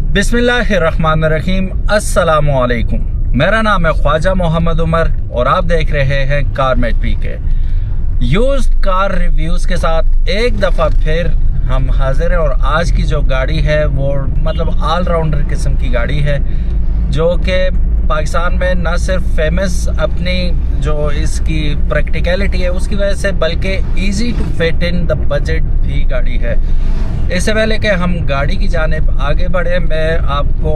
बिस्मिल्लाहिर्रहमानिर्रहीम, अस्सलामुअलैकुम। मेरा नाम है ख्वाजा मोहम्मद उमर और आप देख रहे हैं कारमेट पीके। यूज्ड कार रिव्यूज़ के साथ एक दफ़ा फिर हम हाजिर हैं और आज की जो गाड़ी है वो मतलब ऑलराउंडर किस्म की गाड़ी है, जो कि पाकिस्तान में न सिर्फ फेमस अपनी जो इसकी प्रैक्टिकलिटी है उसकी वजह से, बल्कि easy to fit in the budget भी गाड़ी है। इससे पहले कि हम गाड़ी की जानिब आगे बढ़े, मैं आपको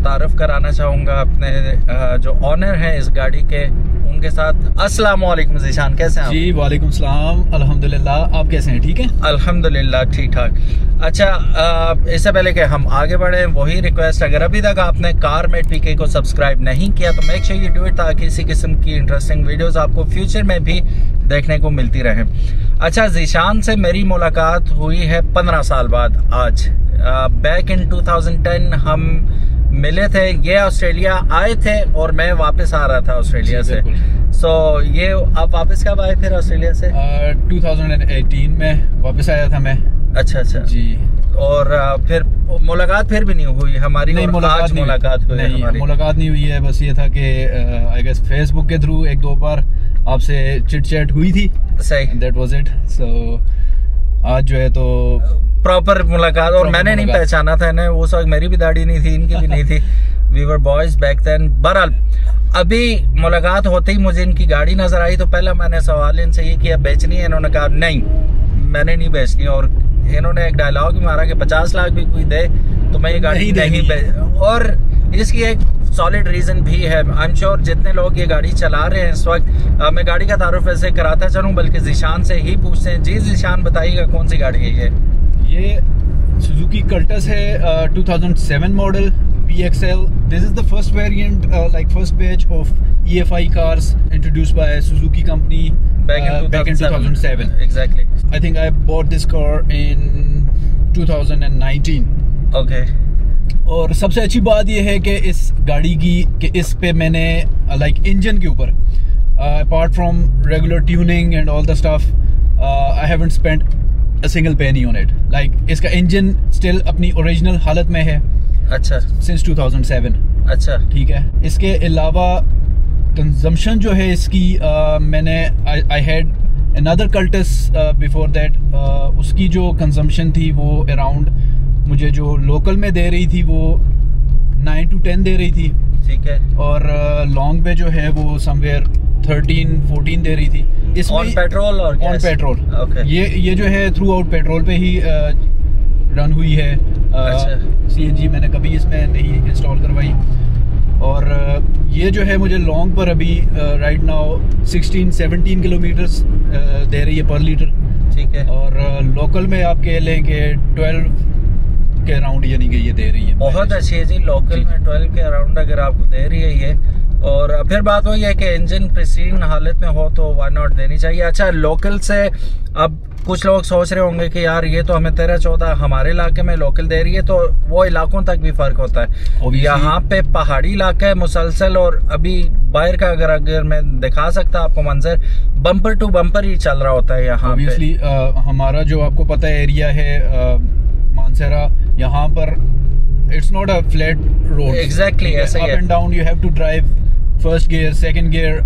तारुफ कराना चाहूँगा अपने जो ऑनर हैं इस गाड़ी के, उनके साथ। अस्सलाम वालेकुम ज़ीशान, कैसे हैं आप? जी वालेकुम सलाम, अल्हम्दुलिल्लाह। आप कैसे हैं? ठीक है, अल्हम्दुलिल्लाह, ठीक ठाक। अच्छा, इससे पहले कि हम आगे बढ़ें, वही रिक्वेस्ट, अगर अभी तक आपने कारमेट पीके को सब्सक्राइब नहीं किया तो make sure you do it, ताकि इसी किस्म की इंटरेस्टिंग वीडियोस आपको फ्यूचर में भी देखने को मिलती रहें। अच्छा, ज़ीशान से मेरी मुलाकात हुई है 15 साल बाद आज। बैक इन 2010 हम मिले थे। ये ऑस्ट्रेलिया आए थे और मैं वापस आ रहा था ऑस्ट्रेलिया से। ये आप वापस कब आए फिर ऑस्ट्रेलिया से? 2018 में वापस आया था मैं। अच्छा जी। और फिर मुलाकात फिर भी नहीं हुई हमारी? नहीं, मुलाकात नहीं हुई है। बस ये था कि आई गेस फेसबुक के थ्रू एक दो बार आपसे चिट चैट हुई थी। सही, दैट वाज इट। सो आज जो है तो प्रॉपर मुलाकात। और मैंने नहीं पहचाना था इन्हें उस वक्त, मेरी भी दाढ़ी नहीं थी, इनकी भी नहीं थी। We were boys back then. बहरहाल अभी मुलाकात होते ही मुझे इनकी गाड़ी नजर आई तो पहला मैंने सवाल इनसे ये किया, बेचनी है? इन्होंने कहा नहीं, मैंने नहीं बेचनी। और इन्होंने एक डायलॉग भी मारा कि 50 लाख भी कोई दे तो मैं ये गाड़ी नहीं बेच। और इसकी एक सॉलिड रीज़न भी है। आई एम श्योर जितने लोग ये गाड़ी चला रहे हैं इस वक्त, मैं गाड़ी का तारुफ ऐसे कराता चलूँ बल्कि ज़ीशान से ही पूछते हैं। जी ज़ीशान, बताइएगा कौन सी गाड़ी है ये सुजुकी कल्टस है, 2007 model PXL. This is the first variant, like first batch of EFI cars introduced by Suzuki company back in 2007. Exactly. I think I bought this car in 2019. Okay. और सबसे अच्छी बात यह है कि इस गाड़ी की कि इस पे मैंने like इंजन के ऊपर apart from regular tuning and all the stuff, I haven't spent a single penny on it. Like इसका इंजन still अपनी ओरिजिनल हालत में है। अच्छा, since 2007। अच्छा, ठीक है। इसके अलावा कंजम्पशन जो है इसकी, मैंने I had another Cultus before that, उसकी जो कंजम्पशन थी वो अराउंड, मुझे जो लोकल में दे रही थी वो 9 to 10 दे रही थी। ठीक है। और लॉन्ग पे जो है वो समवेयर 13-14 दे रही थी। इसमें ऑन पेट्रोल और ऑन पेट्रोल। Okay. ये जो है थ्रू आउट पेट्रोल पे ही रन हुई है। CNG मैंने कभी इसमें नहीं इंस्टॉल करवाई। और ये जो है मुझे लॉन्ग पर अभी राइट नाउ 16-17 किलोमीटर्स दे रही है पर लीटर। ठीक है। और लोकल में आप कह लें कि 12 के अराउंड यानी कि ये दे रही है। बहुत अच्छी है जी, लोकल में 12 के अराउंड अगर आपको दे रही है ये। और फिर बात वही है कि इंजन प्रिसीन हालत में हो तो व्हाई नॉट देनी चाहिए। अच्छा, लोकल से अब कुछ लोग सोच रहे होंगे कि यार ये तो हमें 13-14 हमारे इलाके में लोकल दे रही है, तो वो इलाकों तक भी फर्क होता है। यहाँ पे पहाड़ी इलाका है मुसलसल, और अभी बाहर का अगर मैं दिखा सकता आपको मंजर, बम्पर टू बम्पर ही चल रहा होता है यहाँ पे। हमारा जो आपको पता है एरिया है मानसरा, यहाँ पर it's not a flat road. Exactly ऐसा ही है। Up and down you have to drive first gear, second gear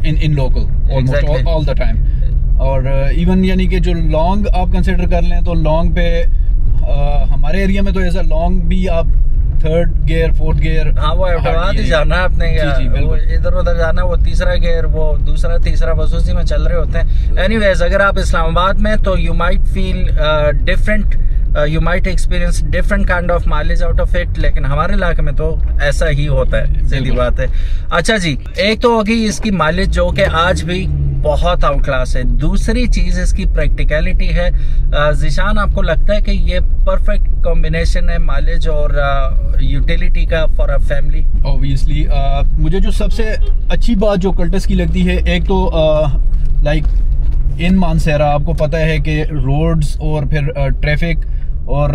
in local almost all the time. और इवन यानी कि जो लॉन्ग आप कंसिडर कर लें तो लॉन्ग पे हमारे एरिया में तो ऐसा लॉन्ग भी आप थर्ड गियर, फोर्थ गियर, हाँ वो ही जाना है अपने, इधर उधर जाना, वो तीसरा गियर, वो दूसरा तीसरा, बस उसी में चल रहे होते हैं। एनीवेज, अगर आप इस्लामाबाद में तो you might feel different, you might experience different kind of mileage out of it, लेकिन हमारे इलाके में तो ऐसा ही होता है, सीधी बात है। अच्छा जी, एक तो होगी इसकी माइलेज जो कि आज भी बहुत आउट क्लास है। दूसरी चीज इसकी प्रैक्टिकलिटी है। ज़ीशान, आपको लगता है कि ये परफेक्ट कॉम्बिनेशन है माइलेज और यूटिलिटी का फॉर अ फैमिली? ऑब्वियसली मुझे जो सबसे अच्छी बात जो कल्टस की लगती है, एक तो लाइक इन मानसेरा आपको पता है कि रोड्स और फिर ट्रैफिक और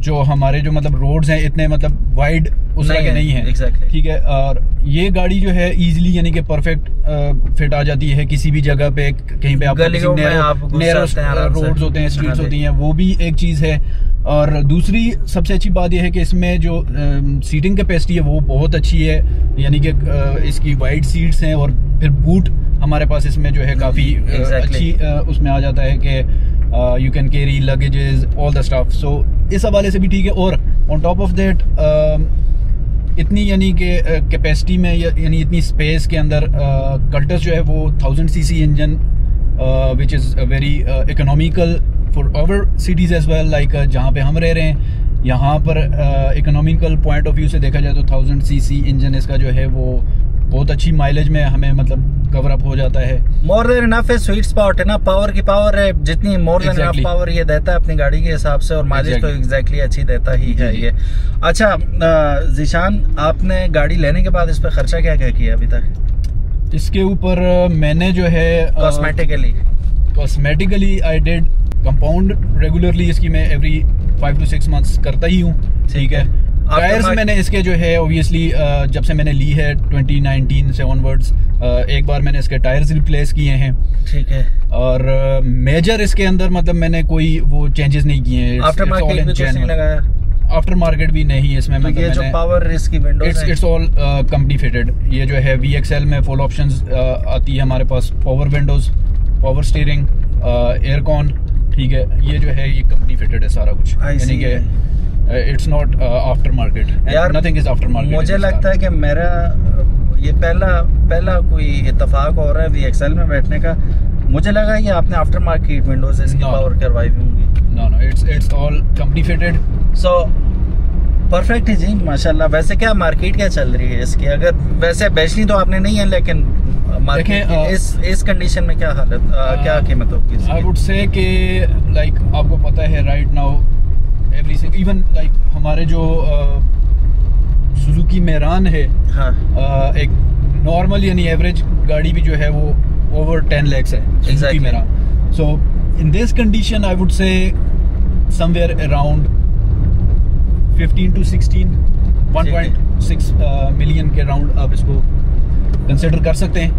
जो हमारे जो मतलब रोड्स हैं इतने मतलब वाइड उस तरह के नहीं है। exactly. ठीक है। और ये गाड़ी जो है इजीली यानी कि परफेक्ट फिट आ जाती है किसी भी जगह पे, कहीं पे आप गलियों में आप रोड्स होते हैं, स्ट्रीट्स होती हैं, वो भी एक चीज़ है। और दूसरी सबसे अच्छी बात यह है कि इसमें जो सीटिंग कैपेसिटी है वो बहुत अच्छी है, यानी कि इसकी वाइड सीट्स हैं और फिर बूट हमारे पास इसमें जो है काफ़ी अच्छी उसमें आ जाता है कि you can carry luggages all the stuff. So इस हवाले से भी ठीक है। और ऑन टॉप ऑफ दैट इतनी यानी कि कैपेसिटी में यानी इतनी स्पेस के अंदर कल्टस जो है वो 1000 cc engine which is very economical for our cities as well, like जहाँ पे हम रह रहे हैं यहाँ पर इकोनॉमिकल पॉइंट ऑफ व्यू से देखा जाए तो 1000 cc इंजन इसका जो है वो बहुत अच्छी माइलेज में हमें मतलब कवर अप हो जाता है। मोर देन इनफ है, स्वीट स्पॉट है ना, पावर की पावर है, जितनी मोर देन इनफ पावर ये देता है अपनी गाड़ी के हिसाब से, और माइलेज तो एग्जैक्टली अच्छी देता ही है ये। अच्छा ज़ीशान, आपने गाड़ी लेने के बाद इस पर खर्चा क्या क्या किया अभी तक? इसके ऊपर मैंने जो है cosmetically I did compound regularly, इसकी मैं एवरी 5 to 6 months करता ही हूँ, ठीक है। टायर्स मैंने इसके जो है ऑब्वियसली जब से मैंने ली है 2019 से ऑनवर्ड्स एक बार मैंने इसके टायर्स रिप्लेस किए हैं, ठीक है। और मेजर इसके अंदर मतलब मैंने कोई वो चेंजेस नहीं किए हैं। आफ्टर मार्केट भी नहीं इसमें, मतलब ये जो पावर इसकी Windows it's all company fitted. ये जो है VXL में फुल ऑप्शंस आती है हमारे पास, power windows, power steering, aircon, ठीक है। ये जो है ये कंपनी फिटेड है सारा कुछ, यानी कि it's not after market, nothing is after market. मुझे लगता है कि मेरा ये पहला कोई इत्तेफाक हो रहा है VXL में बैठने का। मुझे लगा कि आपने आफ्टर मार्केट विंडोज इसकी पावर करवाई होंगी। No it's all company fitted. So perfect है जी, माशाल्लाह। वैसे क्या मार्केट क्या चल रही है इसकी? अगर वैसे बेचनी तो आपने नहीं है, लेकिन मार्केट इस कंडीशन में क्या हालत क्या कीमत होगी? आई वुड से कि लाइक आपको पता है right now everything, even like हमारे जो सुजुकी मेरान है, हाँ। एक नॉर्मल यानी एवरेज गाड़ी भी जो है वो ओवर 10 lakhs है, Suzuki Mehran. So in this condition I would say somewhere around 15 to 16 1.6 million के राउंड आप इसको कंसिडर कर सकते हैं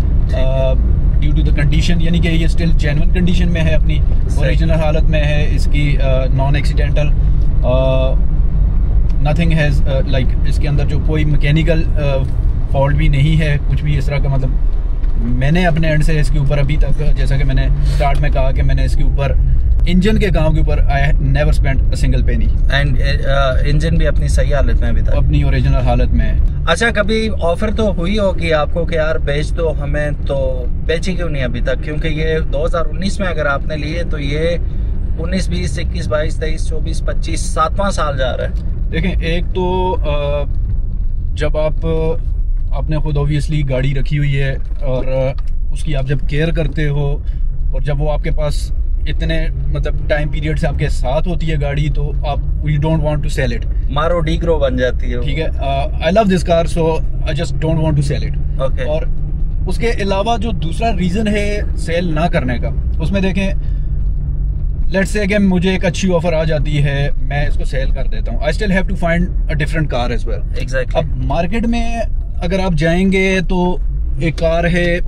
ड्यू टू द कंडीशन, यानी कि ये स्टिल जेन्युइन कंडीशन में है, अपनी ओरिजिनल हालत में है इसकी, non accidental, nothing has like इसके अंदर जो कोई मैकेनिकल फॉल्ट भी नहीं है, कुछ भी इस तरह का। मतलब मैंने अपने एंड से इसके ऊपर अभी तक, जैसा कि मैंने स्टार्ट में कहा कि मैंने इसके ऊपर इंजन के काम के ऊपर I never spent a single penny, and engine भी अपनी सही हालत में अभी तक, अपनी ओरिजिनल हालत में है। अच्छा, कभी ऑफर तो हुई होगी आपको कि यार बेच दो हमें, तो बेची क्यों नहीं अभी तक? क्योंकि ये 2019 में अगर आपने लिए तो ये 19, 20, 21, 22, 23, 24, 25 7वां साल जा रहा है। देखें, एक तो जब आपने खुद ऑब्वियसली गाड़ी रखी हुई है और उसकी आप जब केयर करते हो और जब वो आपके पास इतने मतलब टाइम पीरियड से आपके साथ होती है गाड़ी, तो आप you don't want to sell it, मारो डी ग्रो बन जाती है, ठीक है। I love this car, so I just don't want to sell it. Okay. और उसके अलावा जो दूसरा रीजन है सेल ना करने का, उसमें देखें, लेट्स से कि मुझे एक अच्छी ऑफर आ जाती है, मैं इसको सेल कर देता हूँ, I still have to find a different car as well. Exactly. अब मार्केट में अगर आप जाएंगे तो एक कार है,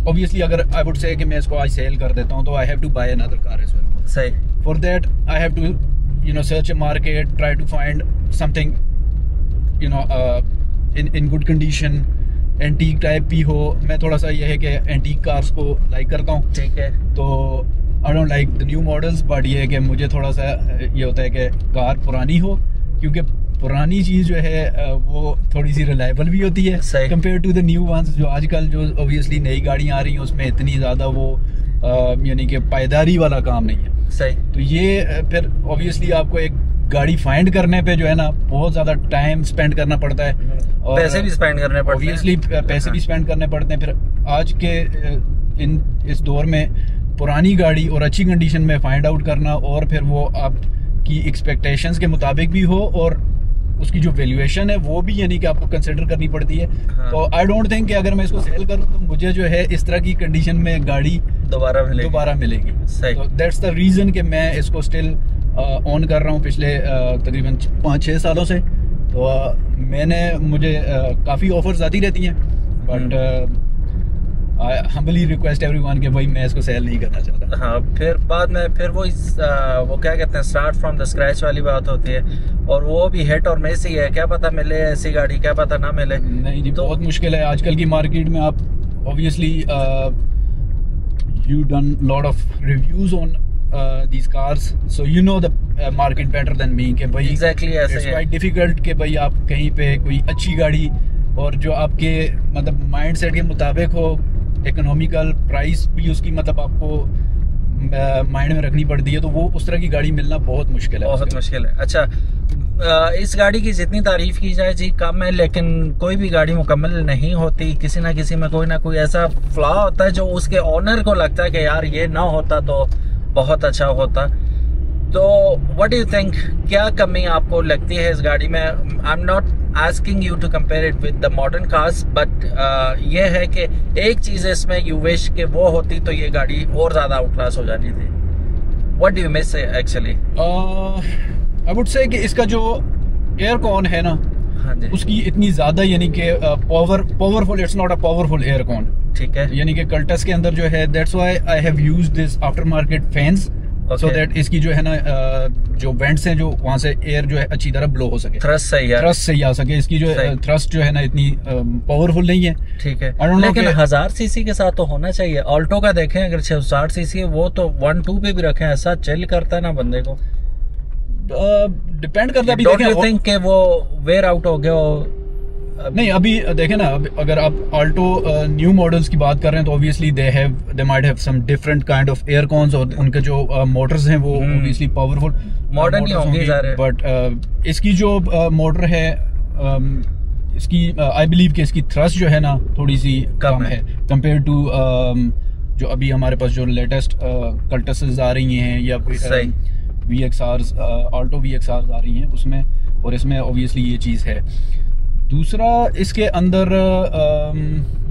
ऑब्वियसली अगर आई वुड से कि मैं इसको आज सेल कर देता हूँ तो I have to buy another car as well. सही। For that I have to you know search a market, try to find something you know in good condition, antique type भी हो। मैं थोड़ा सा ये है कि एंटीक कार्स को लाइक करता हूँ, ठीक है। तो I don't like the new models, but ये है कि मुझे थोड़ा सा ये होता है कि कार पुरानी हो, क्योंकि पुरानी चीज़ जो है वो थोड़ी सी रिलायबल भी होती है compare to the new ones. जो आजकल जो ऑब्वियसली नई गाड़ियाँ आ रही हैं उसमें इतनी ज़्यादा वो यानी कि पायदारी वाला काम नहीं है। सही। तो ये फिर ऑब्वियसली आपको एक गाड़ी फाइंड करने पे जो है ना बहुत ज़्यादा टाइम स्पेंड करना पड़ता है और पैसे भी स्पेंड करने पड़ते हैं। ऑब्वियसली पैसे भी स्पेंड करने पड़ते हैं। फिर आज के इस दौर में पुरानी गाड़ी और अच्छी कंडीशन में फाइंड आउट करना और फिर वो आपकी एक्सपेक्टेशंस के मुताबिक भी हो और उसकी जो वैल्यूएशन है वो भी यानी कि आपको कंसिडर करनी पड़ती है। हाँ। तो आई डोंट थिंक कि अगर मैं इसको सेल करूँ तो मुझे जो है इस तरह की कंडीशन में गाड़ी दोबारा मिलेगी। तो दैट्स द रीज़न कि मैं इसको स्टिल ऑन कर रहा हूँ पिछले तकरीबन 5-6 सालों से। तो मुझे काफ़ी ऑफर्स आती रहती हैं, but I humbly request everyone कि भाई मैं इसको सेल नहीं करना चाहता। हाँ, फिर बाद में फिर वो वो क्या कहते हैं, स्टार्ट फ्रॉम द स्क्रैच वाली बात होती है, और वो भी हिट और मिस ही है। क्या पता मिले ऐसी गाड़ी, क्या पता ना मिले। नहीं जी, तो बहुत मुश्किल है आजकल की मार्केट में। आप obviously you done lot of reviews on these cars, so you know the market better than me कि भाई Exactly ऐसे it's ही है। quite difficult कि भाई आप कहीं पे कोई अच्छी गाड़ी और जो आपके मतलब माइंड सेट के मुताबिक हो, इकोनॉमिकल प्राइस भी उसकी मतलब आपको माइंड में रखनी पड़ती है, तो वो उस तरह की गाड़ी मिलना बहुत मुश्किल है। बहुत मुश्किल है। अच्छा, इस गाड़ी की जितनी तारीफ की जाए जी कम है, लेकिन कोई भी गाड़ी मुकम्मल नहीं होती। किसी ना किसी में कोई ना कोई ऐसा फ्लॉ होता है जो उसके ओनर को लगता है कि यार ये ना होता तो बहुत अच्छा होता। तो व्हाट डू यू थिंक, क्या कमी आपको लगती है इस गाड़ी में? I am not asking you to compare it with the modern cars, but ये है कि एक चीज़ इसमें यू विश कि वो होती तो ये गाड़ी और ज़्यादा आउट क्लास हो जानी थी। What do you miss actually? I would say कि इसका जो एयर कॉन है ना, हाँ जी, उसकी इतनी ज़्यादा यानी कि powerful, it's not a powerful air con. ठीक है। यानी कि कल्टस के अंदर जो है, that's why I have used this after market fans, so that इसकी जो है ना जो वेंट्स हैं, जो वहां से एयर जो है अच्छी तरह ब्लो हो सके, थ्रस्ट सही है, थ्रस्ट सही आ सके। इसकी जो थ्रस्ट जो है ना इतनी पावरफुल नहीं है। ठीक है, I don't know लेकिन कि- 1000 सीसी के साथ तो होना चाहिए। ऑल्टो का देखें, अगर 660 सीसी है, वो तो 1.2 पे भी रखें, ऐसा चिल करता है ना बंदे को। डिपेंड करता है। अभी डोंट यू देखें, थिंक कि वो वेयर आउट हो गया हो? नहीं अभी देखें ना, अगर आप ऑल्टो न्यू मॉडल्स की बात कर रहे हैं तो obviously they might have some different kind of air cons, और उनके जो मोटर्स हैं वो ऑब्वियसली पावरफुल मॉडर्न ही होंगे ज़ाहिर है। बट इसकी जो मोटर है, इसकी आई बिलीव कि इसकी थ्रस्ट जो है ना थोड़ी सी कम है कंपेयर टू जो अभी हमारे पास जो लेटेस्ट कल्टसेस आ रही हैं या VXRs, ऑल्टो VXRs आ रही हैं उसमें, और इसमें ऑब्वियसली ये चीज़ है। दूसरा इसके अंदर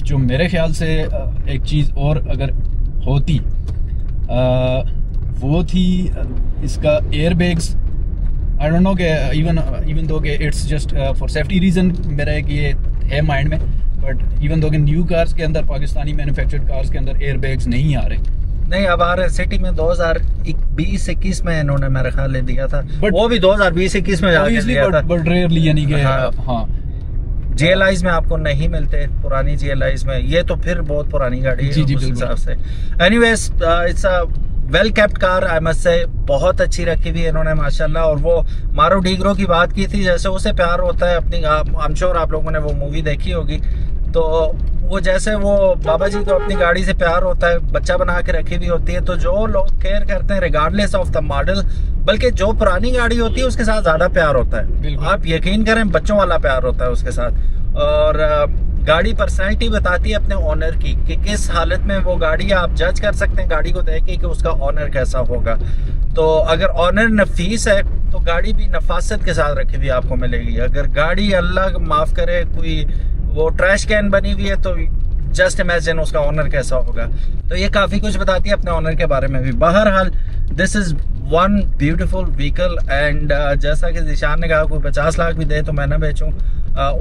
जो मेरे ख्याल से एक चीज़ और अगर होती वो थी इसका air bags. I don't know कि इवन दो कि it's just for safety reason मेरा एक ये है माइंड में, बट इवन दो कि न्यू कार्स के अंदर, पाकिस्तानी मैन्युफैक्चर्ड कार्स के अंदर एयर बैग्स नहीं आ रहे। नहीं, अब आ रहे सिटी में 2020-21 में इन्होंने मेरा ख्याल ले दिया था, वो भी 2020-21 में जाके दिया था, बट रेयरली, यानी कि हाँ GLIs में आपको नहीं मिलते, पुरानी GLIs में। ये तो फिर बहुत पुरानी गाड़ी है जी उस हिसाब से। Anyways, it's a well kept car, I must say. बहुत अच्छी रखी हुई है इन्होंने माशाल्लाह। और वो मारो डीग्रो की बात की थी, जैसे उसे प्यार होता है अपनी, आई एम श्योर आप लोगों ने वो मूवी देखी होगी, तो वो जैसे वो बाबा जी को अपनी गाड़ी से प्यार होता है, बच्चा बना के रखी भी होती है। तो जो लोग केयर करते हैं रिगार्डलेस ऑफ द मॉडल, बल्कि जो पुरानी गाड़ी होती है उसके साथ ज़्यादा प्यार होता है। आप यकीन करें, बच्चों वाला प्यार होता है उसके साथ। और गाड़ी पर्सनैलिटी बताती है अपने ओनर की कि किस हालत में वो गाड़ी है। आप जज कर सकते हैं गाड़ी को देख के कि उसका ओनर कैसा होगा। तो अगर ओनर नफीस है तो गाड़ी भी नफासत के साथ रखी हुई आपको मिलेगी। अगर गाड़ी अल्लाह माफ़ करे कोई वो ट्रैश कैन बनी हुई है तो जस्ट इमेजिन उसका ओनर कैसा होगा। तो ये काफ़ी कुछ बताती है अपने ओनर के बारे में भी। बहरहाल this is one beautiful vehicle and जैसा कि ज़िशान ने कहा, कोई 50 लाख भी दे तो मैं ना बेचूं,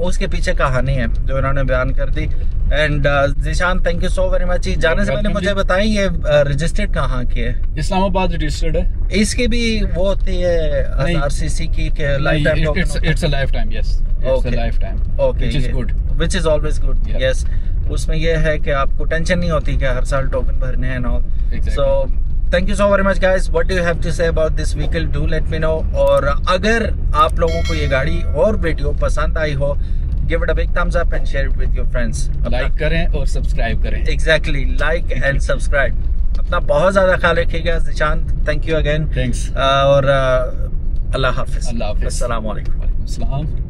उसके पीछे कहानी है जो इन्होंने बयान कर दी। And Zeeshan, thank you so very much. जाने से पहले मुझे बताएं ये रजिस्टर्ड कहाँ की है? इस्लामाबाद रजिस्टर्ड है। इसकी भी वो होती है 1000 सीसी की life time? It's a life time, yes, it's a life time. Okay, which is good, which is always good. Yes, उसमें ये है कि आपको टेंशन नहीं होती कि हर साल टोकन भरने हैं ना। So thank you so very much guys. What do you have to say about this vehicle, do let me know. और अगर आप लोगों को ये गाड़ी और वीडियो पसंद आई हो, give it a big thumbs up and share it with your friends. Like करें और सब्सक्राइब करें। Exactly, like and subscribe. अपना बहुत ज़्यादा ख्याल रखिएगा Zeeshan, thank you again. Thanks और अल्लाह हाफिज़। अल्लाह हाफिज़। अस्सलाम वालेकुम। वालेकुम अस्सलाम।